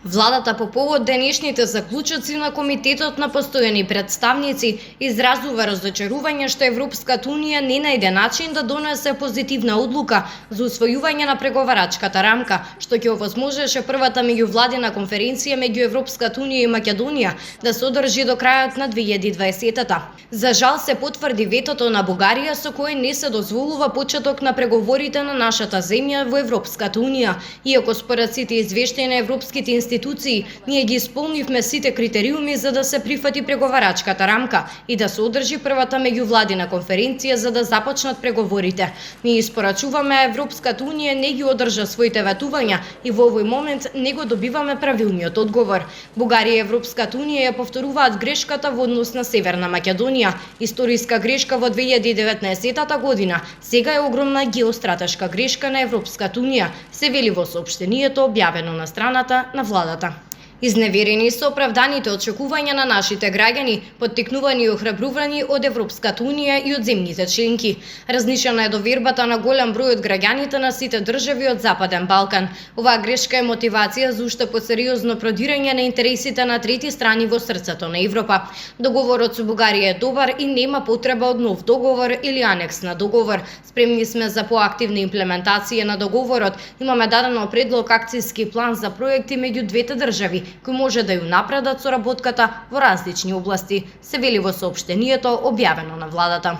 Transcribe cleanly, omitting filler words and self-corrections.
Владата по повод денешните заклучоци на Комитетот на постојани представници изразува разочарување што Европската унија не најде начин да донесе позитивна одлука за усвојување на преговарачката рамка, што ќе овозможеше првата меѓувладина конференција меѓу Европската унија и Македонија да се одржи до крајот на 2020-та. За жал се потврди ветото на Бугарија со кое не се дозволува почеток на преговорите на нашата земја во Европската унија, иако според сите извештаи на европските институции, ние ги исполнивме сите критериуми за да се прифати преговарачката рамка и да се одржи првата меѓувладина конференција за да започнат преговорите. Ние испорачуваме Европската унија не ги одржа своите ветувања и во овој момент не го добиваме правилниот одговор. Бугарија и Европската унија ја повторуваат грешката во однос на Северна Македонија, историска грешка во 2019 година, сега е огромна геостратешка грешка на Европската унија, се вели во соопштението објавено на страната на владата. Изневерени со оправданите очекувања на нашите граѓани, поттикнувани и охрабрувани од Европската унија и од земјите членки. Разнишена е довербата на голем број од граѓаните на сите држави од Западен Балкан. Оваа грешка е мотивација за уште посериозно продирање на интересите на трети страни во срцето на Европа. Договорот со Бугарија е добар и нема потреба од нов договор или анекс на договор. Спремни сме за поактивна имплементација на договорот. Имаме дадено предлог акцијски план за проекти меѓу двете држави, кои може да ја напредат соработката во различни области, се вели во соопштението објавено на владата.